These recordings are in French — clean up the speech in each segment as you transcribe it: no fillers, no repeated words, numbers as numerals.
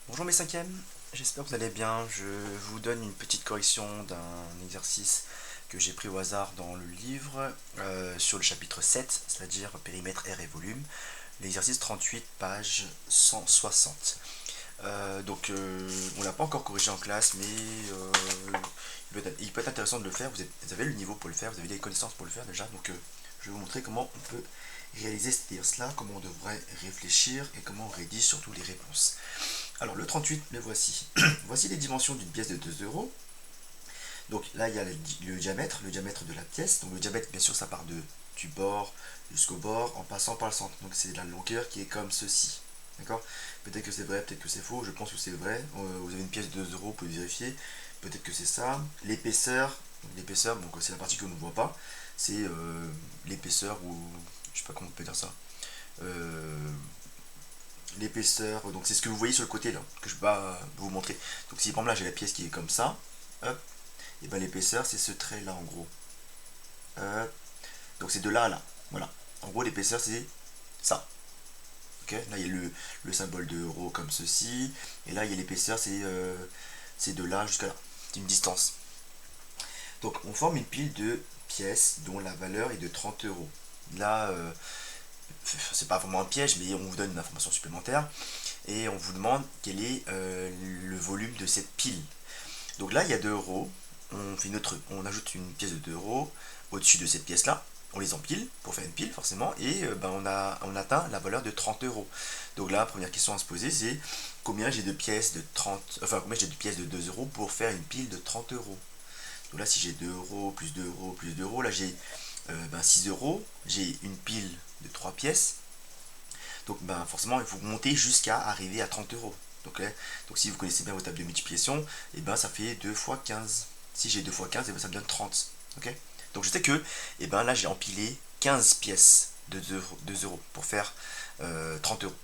Bonjour mes cinquièmes, j'espère que vous allez bien. Je vous donne une petite correction d'un exercice que j'ai pris au hasard dans le livre sur le chapitre 7, c'est-à-dire périmètre R et volume, l'exercice 38, page 160. On l'a pas encore corrigé en classe, mais il peut être intéressant de le faire. Vous avez le niveau pour le faire, vous avez les connaissances pour le faire déjà, je vais vous montrer comment on peut réaliser cet exercice-là, comment on devrait réfléchir et comment on rédige surtout les réponses. Alors le 38, le voici. Voici les dimensions d'une pièce de 2 euros. Donc là, il y a le diamètre de la pièce. Donc le diamètre, bien sûr, ça part du bord jusqu'au bord en passant par le centre. Donc c'est la longueur qui est comme ceci. D'accord. Peut-être que c'est vrai, peut-être que c'est faux. Je pense que c'est vrai. Vous avez une pièce de 2 euros, vous pouvez vérifier. Peut-être que c'est ça. L'épaisseur, donc c'est la partie que l'on ne voit pas. C'est l'épaisseur ou je sais pas comment on peut dire ça. Euh, L'épaisseur, donc c'est ce que vous voyez sur le côté là, que je vais pas vous montrer. Donc si par exemple là j'ai la pièce qui est comme ça, hop, et ben l'épaisseur c'est ce trait là en gros. Hop, donc c'est de là à là, voilà. En gros l'épaisseur c'est ça. Ok, là il y a le symbole de euro comme ceci, et là il y a l'épaisseur c'est de là jusqu'à là. C'est une distance. Donc on forme une pile de pièces dont la valeur est de 30 euros. Là, c'est pas vraiment un piège, mais on vous donne une information supplémentaire et on vous demande quel est le volume de cette pile. Donc là, il y a 2 euros. On ajoute une pièce de 2 euros au-dessus de cette pièce-là. On les empile pour faire une pile, forcément, et on atteint la valeur de 30 euros. Donc là, première question à se poser, c'est combien j'ai de pièces de 30, enfin, combien j'ai de pièces de 2 euros pour faire une pile de 30 euros. Donc là, si j'ai 2 euros, plus 2 euros, plus 2 euros, là j'ai 6 euros, j'ai une pile de 3 pièces, donc forcément, il faut monter jusqu'à arriver à 30 euros. Donc si vous connaissez bien vos tables de multiplication, et ça fait 2 fois 15. Si j'ai 2 fois 15, ça me donne 30. Ok. Donc je sais que là j'ai empilé 15 pièces de 2 euros pour faire 30 euros.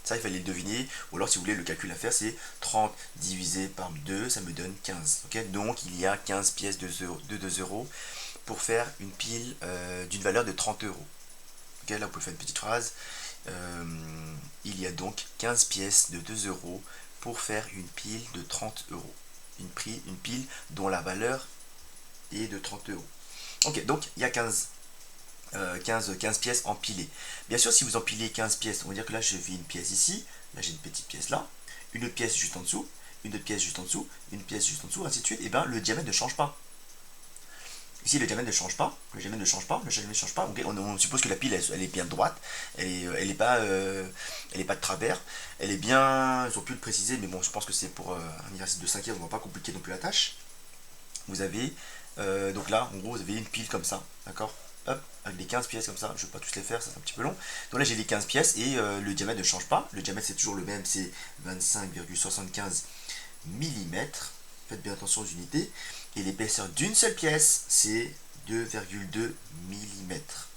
Ça, il fallait le deviner. Ou alors, si vous voulez, le calcul à faire, c'est 30 divisé par 2, ça me donne 15. Ok. Donc, il y a 15 pièces de 2 euros pour faire une pile d'une valeur de 30 euros. Ok. Là, vous pouvez faire une petite phrase. Euh, il y a donc 15 pièces de 2 euros pour faire une pile de 30 euros. Une pile dont la valeur est de 30 euros. Ok, donc il y a 15 pièces empilées. Bien sûr, si vous empilez 15 pièces, on va dire que là, je fais une pièce ici, là, j'ai une petite pièce là, une autre pièce juste en dessous, une autre pièce juste en dessous, une pièce juste en dessous, ainsi de suite, et le diamètre ne change pas. Ici, le diamètre ne change pas, le diamètre ne change pas, le diamètre ne change pas. Okay, on suppose que la pile, elle est bien droite, elle est pas de travers, elle est bien. Ils ont pu le préciser, mais bon, je pense que c'est pour un exercice de 5e, on va pas compliquer non plus la tâche. Vous avez, donc là, en gros, vous avez une pile comme ça, d'accord. Hop, avec les 15 pièces comme ça, je ne vais pas tous les faire, ça c'est un petit peu long. Donc là j'ai les 15 pièces et le diamètre ne change pas. Le diamètre c'est toujours le même, c'est 25,75 millimètres. Faites bien attention aux unités. Et l'épaisseur d'une seule pièce, c'est 2,2 millimètres.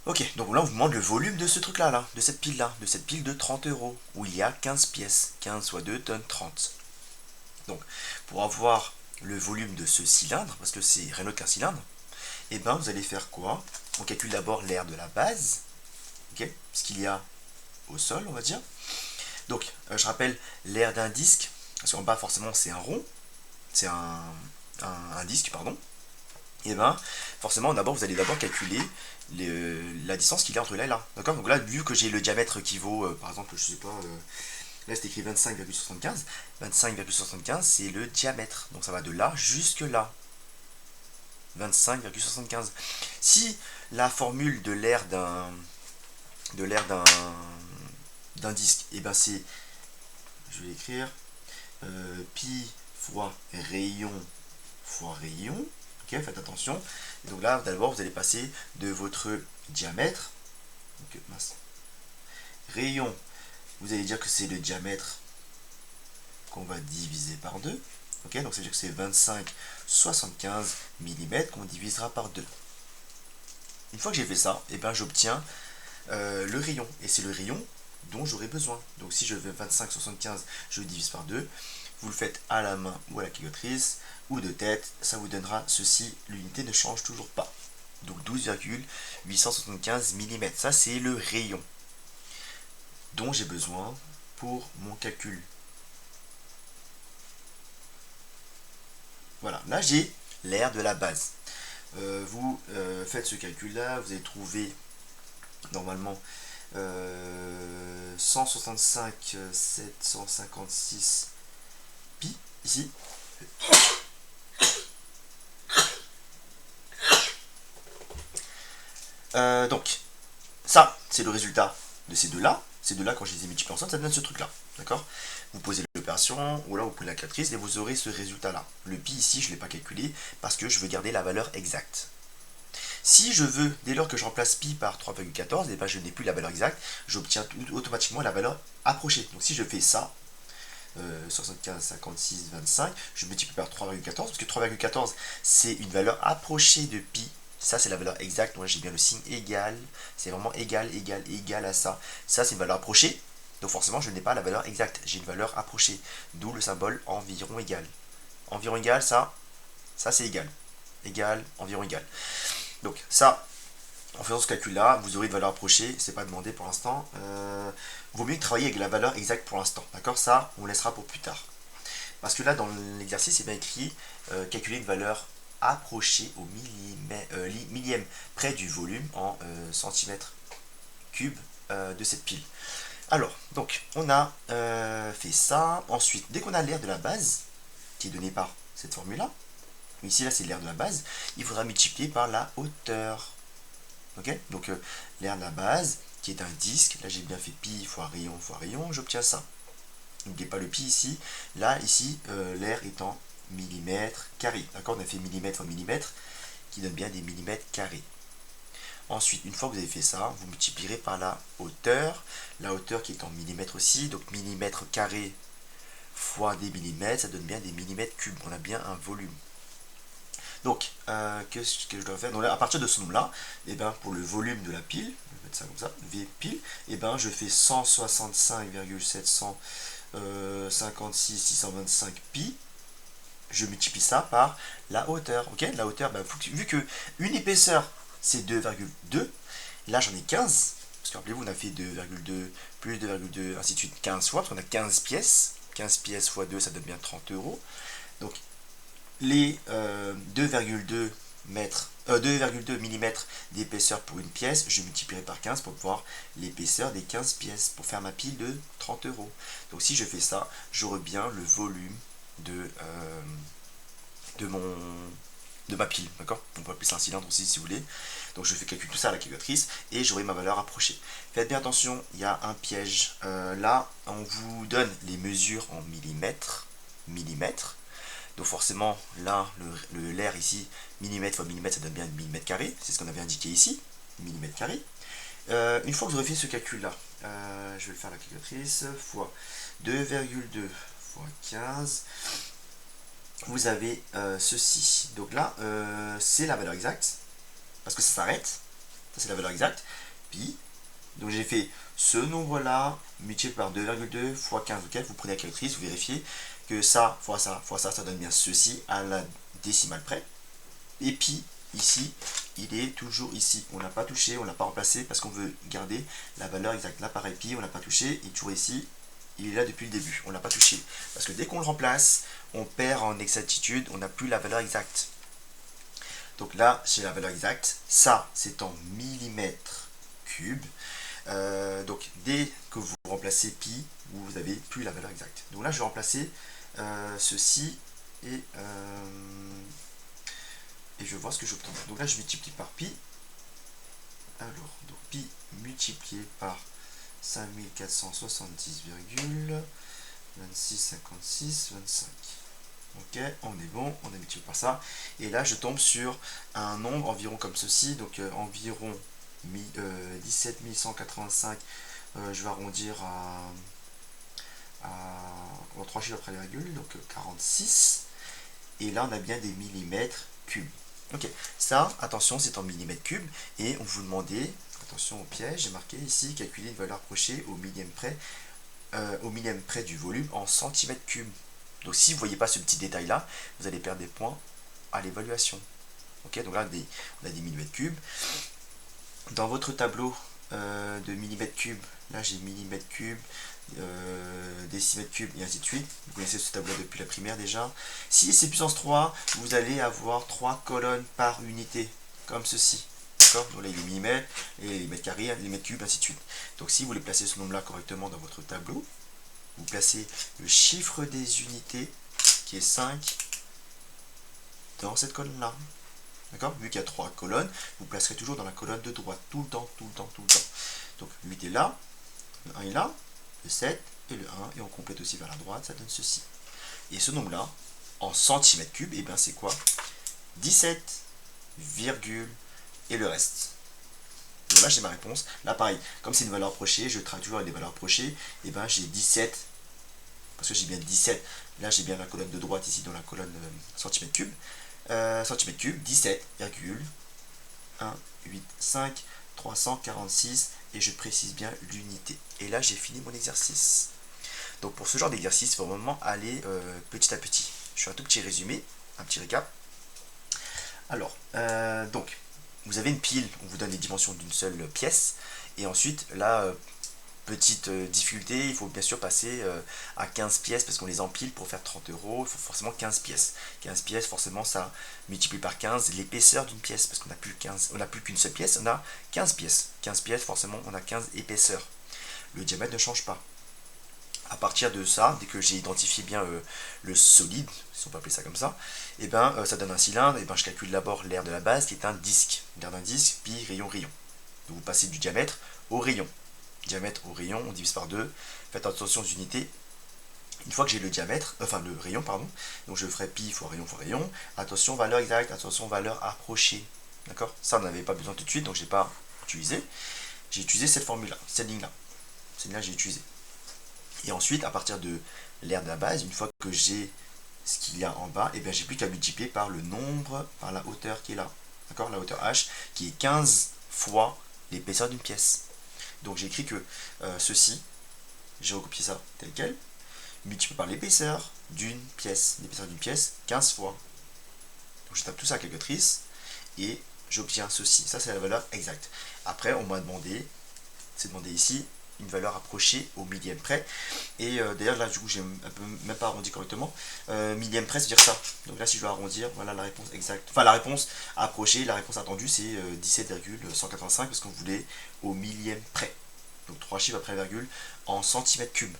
Ok, donc là on vous demande le volume de ce truc-là, de cette pile-là, de cette pile de 30 euros, où il y a 15 pièces. 15 fois 2 donne 30. Donc, pour avoir le volume de ce cylindre, parce que c'est rien d'autre qu'un cylindre, vous allez faire quoi? On calcule d'abord l'air de la base, ok, ce qu'il y a au sol, on va dire. Donc, je rappelle l'air d'un disque, parce qu'en bas, forcément, c'est un rond, c'est un disque, pardon. Et forcément, d'abord, vous allez d'abord calculer la distance qu'il y a entre là et là. D'accord. Donc là, vu que j'ai le diamètre qui vaut, par exemple, je sais pas, là c'est écrit 25,75. 25,75, c'est le diamètre. Donc ça va de là jusque là. 25,75. Si la formule de l'air d'un disque, c'est, je vais écrire pi fois rayon. Ok, faites attention. Et donc là, d'abord, vous allez passer de votre diamètre. Donc, rayon, vous allez dire que c'est le diamètre qu'on va diviser par 2. Ok, donc ça veut dire que c'est 25,75 mm qu'on divisera par 2. Une fois que j'ai fait ça, j'obtiens le rayon. Et c'est le rayon dont j'aurai besoin. Donc si je veux 25,75, je divise par 2. Vous le faites à la main ou à la calculatrice ou de tête, ça vous donnera ceci. L'unité ne change toujours pas. Donc 12,875 mm. Ça, c'est le rayon dont j'ai besoin pour mon calcul. Voilà, là j'ai l'air de la base. Vous faites ce calcul là, vous allez trouver normalement 165 756 pi ici. Donc ça c'est le résultat de ces deux là. Ces deux là, quand je les ai multipliés ensemble, ça donne ce truc là, d'accord? Vous posez l'opération, ou là vous prenez la calculatrice et vous aurez ce résultat là. Le pi ici je ne l'ai pas calculé parce que je veux garder la valeur exacte. Si je veux, dès lors que je remplace pi par 3,14, et ben je n'ai plus la valeur exacte, j'obtiens automatiquement la valeur approchée. Donc si je fais ça, 75, 56, 25, je multiplie par 3,14, parce que 3,14 c'est une valeur approchée de pi. Ça c'est la valeur exacte, moi j'ai bien le signe égal, c'est vraiment égal, égal, égal à ça. Ça c'est une valeur approchée, donc forcément je n'ai pas la valeur exacte, j'ai une valeur approchée, d'où le symbole environ égal. Environ égal, ça c'est égal. Égal, environ égal. Donc ça, en faisant ce calcul-là, vous aurez une valeur approchée, c'est pas demandé pour l'instant. Vaut mieux travailler avec la valeur exacte pour l'instant, d'accord? Ça, on laissera pour plus tard. Parce que là, dans l'exercice, c'est bien écrit calculer une valeur approchée au millième près du volume en centimètres cubes de cette pile. Alors, donc, on a fait ça. Ensuite, dès qu'on a l'air de la base, qui est donné par cette formule-là, ici, là, c'est l'air de la base, il faudra multiplier par la hauteur. Ok? Donc, l'air de la base, qui est un disque, là, j'ai bien fait pi fois rayon, j'obtiens ça. N'oubliez pas le pi ici. Là, ici, l'air est en millimètres carrés. D'accord? On a fait millimètre fois millimètre, qui donne bien des millimètres carrés. Ensuite, une fois que vous avez fait ça, vous multiplierez par la hauteur. La hauteur qui est en millimètres aussi. Donc, millimètres carrés fois des millimètres, ça donne bien des millimètres cubes. On a bien un volume. Donc, qu'est-ce que je dois faire? Donc là, à partir de ce nombre-là, et ben, pour le volume de la pile, je vais mettre ça comme ça, V pile, et ben, je fais 165,756 625 pi. Je multiplie ça par la hauteur. Ok? La hauteur, ben, vu que une épaisseur, c'est 2,2, là j'en ai 15. Parce que rappelez-vous, on a fait 2,2 plus 2,2, ainsi de suite, 15 fois, parce qu'on a 15 pièces. 15 pièces fois 2, ça donne bien 30 euros. Donc, les 2,2 mm d'épaisseur pour une pièce, je multiplierai par 15 pour voir l'épaisseur des 15 pièces, pour faire ma pile de 30 euros. Donc si je fais ça, j'aurai bien le volume de ma pile, d'accord? On peut appeler ça un cylindre aussi si vous voulez. Donc je fais calculer tout ça à la calculatrice et j'aurai ma valeur approchée. Faites bien attention, il y a un piège. Là, on vous donne les mesures en millimètres. Donc forcément, là, l'air ici, millimètre fois millimètre, ça donne bien millimètre carré. C'est ce qu'on avait indiqué ici, millimètre carré. Une fois que vous aurez fait ce calcul-là, je vais le faire à la calculatrice, fois 2,2 fois 15, vous avez ceci. Donc là, c'est la valeur exacte, parce que ça s'arrête. Ça, c'est la valeur exacte. Pi. Donc j'ai fait ce nombre-là, multiplié par 2,2 fois 15. Okay, vous prenez la calculatrice, vous vérifiez que ça, fois ça, ça donne bien ceci à la décimale près. Et puis, ici, il est toujours ici. On n'a pas touché, on n'a pas remplacé parce qu'on veut garder la valeur exacte. Là, pareil, pi, on n'a pas touché. Il est toujours ici. Il est là depuis le début. On ne l'a pas touché. Parce que dès qu'on le remplace, on perd en exactitude. On n'a plus la valeur exacte. Donc là, c'est la valeur exacte. Ça, c'est en millimètres cubes. Donc, dès que vous remplacez pi, vous n'avez plus la valeur exacte. Donc là, je vais remplacer ceci et je vois ce que j'obtiens. Donc là, je multiplie par pi. Alors, donc pi multiplié par 5470,265625. Ok, on est bon, on a multiplié par ça. Et là, je tombe sur un nombre environ comme ceci. Donc environ 17 185. Je vais arrondir en 3 chiffres après la virgule, donc 46. Et là, on a bien des millimètres cubes. Ok, ça, attention, c'est en millimètres cubes. Et on vous demandait, attention au piège, j'ai marqué ici, calculer une valeur approchée au millième près du volume en centimètres cubes. Donc si vous ne voyez pas ce petit détail-là, vous allez perdre des points à l'évaluation. Ok, donc là, on a des millimètres cubes. Dans votre tableau de millimètres cubes, là j'ai millimètres cubes, décimètres cubes et ainsi de suite. Vous connaissez ce tableau depuis la primaire déjà. Si c'est puissance 3, vous allez avoir 3 colonnes par unité, comme ceci. D'accord? Donc là, il est millimètres, et les mètres carrés, les mètres cubes, ainsi de suite. Donc si vous voulez placer ce nombre-là correctement dans votre tableau, vous placez le chiffre des unités, qui est 5, dans cette colonne-là. D'accord? Vu qu'il y a 3 colonnes, vous placerez toujours dans la colonne de droite, tout le temps, tout le temps, tout le temps. Donc le 8 est là, le 1 est là, le 7 et le 1, et on complète aussi vers la droite, ça donne ceci. Et ce nombre-là, en centimètres cubes, et bien c'est quoi? 17, virgule, et le reste. Donc là j'ai ma réponse. Là pareil, comme c'est une valeur approchée, je travaille toujours avec des valeurs approchées, et bien j'ai 17, parce que j'ai bien 17, là j'ai bien la colonne de droite ici dans la colonne centimètres cubes. Centimètres cubes, 17,185 346, et je précise bien l'unité. Et là j'ai fini mon exercice. Donc pour ce genre d'exercice, il faut vraiment aller petit à petit. Je fais un tout petit résumé, un petit récap. Alors, donc, vous avez une pile, on vous donne les dimensions d'une seule pièce, et ensuite, là, petite difficulté, il faut bien sûr passer à 15 pièces, parce qu'on les empile pour faire 30 euros, il faut forcément 15 pièces. 15 pièces, forcément, ça multiplie par 15 l'épaisseur d'une pièce, parce qu'on n'a plus qu'une seule pièce, on a 15 pièces. 15 pièces, forcément, on a 15 épaisseurs. Le diamètre ne change pas. À partir de ça, dès que j'ai identifié bien le solide, si on peut appeler ça comme ça, et ben ça donne un cylindre, et ben je calcule d'abord l'aire de la base qui est un disque. L'aire d'un disque, puis rayon. Donc vous passez du diamètre au rayon. Diamètre au rayon, on divise par 2. Faites attention aux unités. Une fois que j'ai le diamètre, enfin le rayon, pardon, donc je ferai pi fois rayon. Attention valeur exacte, attention valeur approchée. D'accord? Ça, on n'avait pas besoin tout de suite, donc je n'ai pas utilisé. J'ai utilisé cette formule-là, cette ligne-là. Cette ligne-là, j'ai utilisé. Et ensuite, à partir de l'aire de la base, une fois que j'ai ce qu'il y a en bas, et bien j'ai plus qu'à multiplier par le nombre, par la hauteur qui est là. D'accord? La hauteur h, qui est 15 fois l'épaisseur d'une pièce. Donc j'ai écrit que ceci, j'ai recopié ça tel quel, multiplié par l'épaisseur d'une pièce. L'épaisseur d'une pièce, 15 fois. Donc je tape tout ça à la calculatrice, et j'obtiens ceci. Ça, c'est la valeur exacte. Après, on m'a demandé, c'est demandé ici, une valeur approchée au millième près. Et d'ailleurs là du coup j'ai même pas arrondi correctement. Millième près, c'est-à-dire ça. Donc là si je dois arrondir, voilà la réponse exacte. Enfin la réponse approchée, la réponse attendue c'est 17,185 parce qu'on voulait au millième près. Donc 3 chiffres après virgule en centimètres cubes.